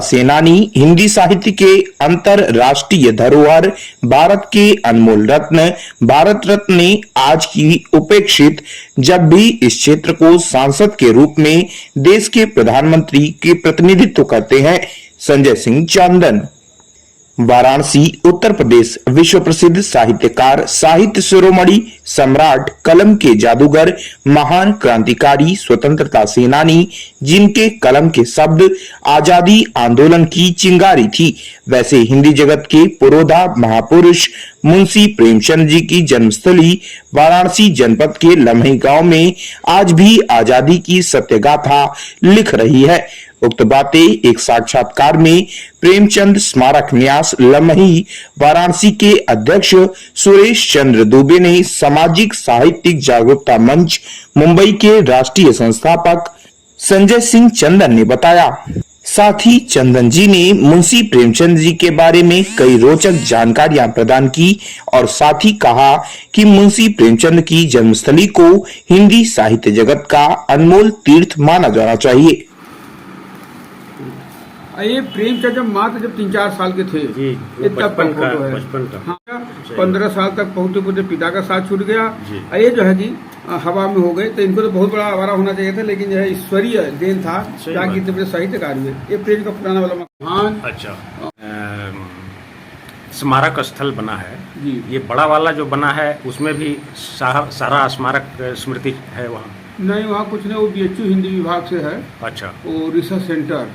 सेनानी, हिंदी साहित्य के अंतरराष्ट्रीय धरोहर, भारत के अनमोल रत्न, भारत रत्न ने आज की उपेक्षित जब भी इस क्षेत्र को सांसद के रूप में देश के प्रधानमंत्री के प्रतिनिधित्व करते हैं। संजय सिंह चांदन, वाराणसी, उत्तर प्रदेश। विश्व प्रसिद्ध साहित्यकार, साहित्य शिरोमणि, सम्राट, कलम के जादूगर, महान क्रांतिकारी, स्वतंत्रता सेनानी, जिनके कलम के शब्द आजादी आंदोलन की चिंगारी थी, वैसे हिंदी जगत के पुरोधा महापुरुष मुंशी प्रेमचंद जी की जन्मस्थली वाराणसी जनपद के लम्ही गांव में आज भी आजादी की सत्यगाथा लिख रही है। उक्त बातें एक साक्षात्कार में प्रेमचंद स्मारक न्यास लम्ही वाराणसी के अध्यक्ष सुरेश चंद्र दुबे ने सामाजिक साहित्यिक जागरूकता मंच मुंबई के राष्ट्रीय संस्थापक संजय सिंह चंदन ने बताया। साथ ही चंदन जी ने मुंशी प्रेमचंद जी के बारे में कई रोचक जानकारियां प्रदान की और साथ ही कहा कि मुंशी प्रेमचंद की जन्मस्थली को हिंदी साहित्य जगत का अनमोल तीर्थ माना जाना चाहिए। ये प्रेमचंद जब मात्र जब 3-4 साल के थे, ये तब का फोटो है। बचपन का। हाँ, 15 साल तक पहुंचते पहुंचते पिता का साथ छूट गया। ये जो है कि हवा में हो गए, तो इनको तो बहुत बड़ा आवारा होना चाहिए था, लेकिन यह ईश्वरीय देन था ताकि इतने बड़े साहित्यकार हुए। ये प्रेम का पुराना वाला मकान। अच्छा, स्मारक स्थल बना है जी। ये बड़ा वाला जो बना है उसमें भी सारा स्मारक स्मृति है वहाँ? नहीं, वहाँ कुछ नहीं, वो BHU हिंदी विभाग से है। अच्छा। वो रिसर्च सेंटर,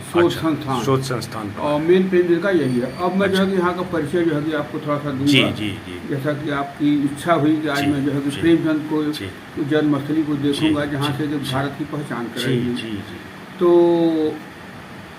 शोध संस्थान और मेन प्रेम का यही है। अब मैं जो है कि यहाँ का परिचय जो है कि आपको थोड़ा सा दूंगा। जी जी जी। जैसा कि आपकी इच्छा हुई कि आज मैं जो है कि प्रेमचंद को जन्मस्थली को देखूंगा जहाँ से भारत की पहचान करेगी। तो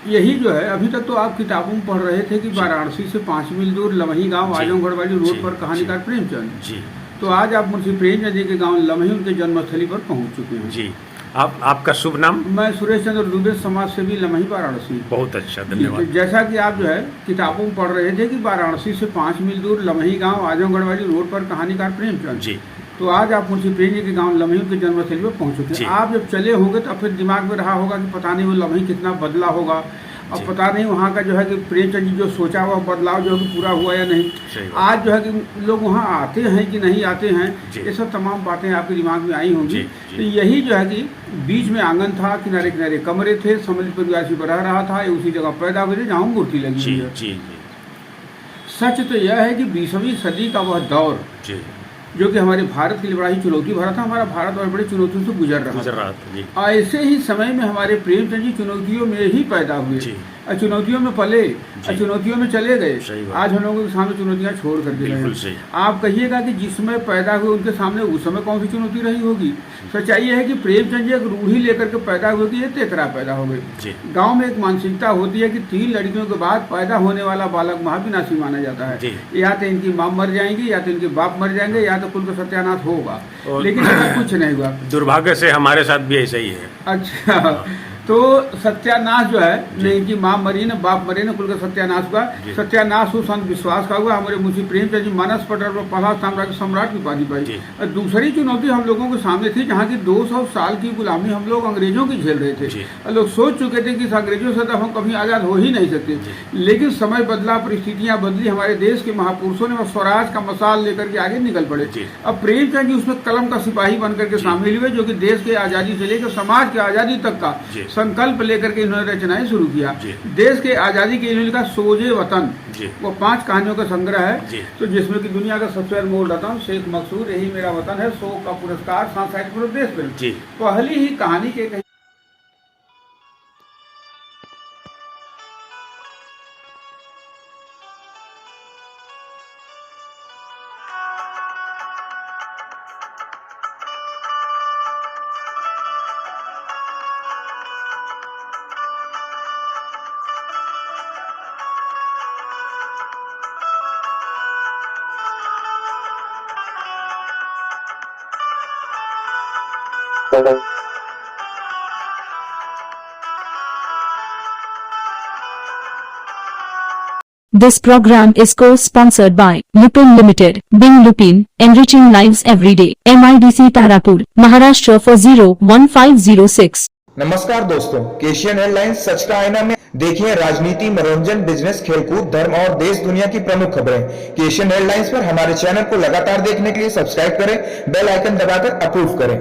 यही जो है, अभी तक तो आप किताबों में पढ़ रहे थे कि वाराणसी से 5 मील दूर लम्ही गाँव आजमगढ़ वाली रोड पर कहानीकार प्रेमचंद। तो आज आप मुंशी प्रेमचंद जी के गांव लम्ही उनके जन्मस्थली पर पहुंच चुके हैं। जी। आपका शुभ नाम? मैं सुरेश चंद्र दुबे, समाज सेवी, लम्ही, वाराणसी। बहुत अच्छा, धन्यवाद। जैसा कि आप जो है किताबों में पढ़ रहे थे कि वाराणसी से 5 मील दूर लम्ही गांव आजमगढ़ वाली रोड पर कहानीकार प्रेमचंद जी। तो आज आप मुंशी प्रेम जी के गांव लम्ही उनके जन्मस्थली पर पहुंच चुके हैं। आप जब चले होंगे तो फिर दिमाग में रहा होगा कि पता नहीं वो लम्ही कितना बदला होगा, अब पता नहीं वहाँ का जो है कि प्रेमचंद जी जो सोचा हुआ बदलाव जो है कि पूरा हुआ या नहीं। आज जो है कि लोग वहाँ आते हैं कि नहीं आते हैं, ये सब तमाम बातें आपके दिमाग में आई होंगी। तो यही जो है कि बीच में आंगन था, किनारे किनारे कमरे थे, सम्मिलित परिवार से रह रहा था, ये उसी जगह पैदा हुई जहाँ मूर्ति लगी हुई है। सच तो यह है कि 20वीं सदी का वह दौर जो कि हमारे भारत के लिए बड़ा ही चुनौती भरा था। हमारा भारत और बड़ी चुनौतियों से गुजर रहा था। ऐसे ही समय में हमारे प्रेमचंद जी चुनौतियों में ही पैदा हुए, चुनौतियों में पले, चुनौतियों में चले गए। आज हम लोगों के सामने चुनौतियां छोड़ कर दे रहे हैं। आप कहिएगा कि जिस समय पैदा हुए उनके सामने उस समय कौन सी चुनौती रही होगी। सच्चाई है कि प्रेमचंद जी एक रूढ़ी लेकर के पैदा हुए कि ये तेतरा पैदा हो गए। गाँव में एक मानसिकता होती है कि 3 लड़कियों के बाद पैदा होने वाला बालक महाविनाशी माना जाता है। या तो इनकी माँ मर जाएंगी, या तो इनके बाप मर जाएंगे, या तो कुल का सत्यानाश होगा। लेकिन ऐसा कुछ नहीं हुआ। दुर्भाग्य से हमारे साथ भी ऐसा ही है। अच्छा, तो सत्यानाश जो है न इनकी माँ मरी न बाप मरे न कुल का सत्यानाश हुआ। सत्यानाश हो संत विश्वास का हुआ। हमारे मुंशी प्रेमचंद जी मानस पटल पर पहला सम्राट की उपाधि पाई। और दूसरी चुनौती हम लोगों के सामने थी जहाँ की 200 साल की गुलामी हम लोग अंग्रेजों की झेल रहे थे। और लोग सोच चुके थे कि इस अंग्रेजों से तो हम कभी आजाद हो ही नहीं सकते। लेकिन समय बदला, परिस्थितियां बदली, हमारे देश के महापुरुषों ने स्वराज का मसाल लेकर के आगे निकल पड़े। अब प्रेमचंद जी उसमें कलम का सिपाही बनकर के शामिल हुए, जो कि देश के आजादी से लेकर समाज की आजादी तक का संकल्प लेकर के इन्होंने रचनाएं शुरू किया। देश के आजादी के इन्होंने लिखा सोजे वतन, वो 5 कहानियों का संग्रह है। तो जिसमें कि दुनिया का सबसे अनमोल रतन शेख मकसूद, यही मेरा वतन है, 100 का पुरस्कार सांसारिक देश में पहली ही कहानी के This program is co-sponsored by Lupin Limited, Bing Lupin, enriching lives every day. MIDC Tarapur, Maharashtra 4015006. नमस्कार दोस्तों, केशियन एयरलाइंस सच का आईना में देखिए राजनीति, मनोरंजन, बिजनेस, खेलकूद, धर्म और देश दुनिया की प्रमुख खबरें। केशियन एयरलाइंस पर हमारे चैनल को लगातार देखने के लिए सब्सक्राइब करें, बेल आइकन दबाकर अप्रूव करें।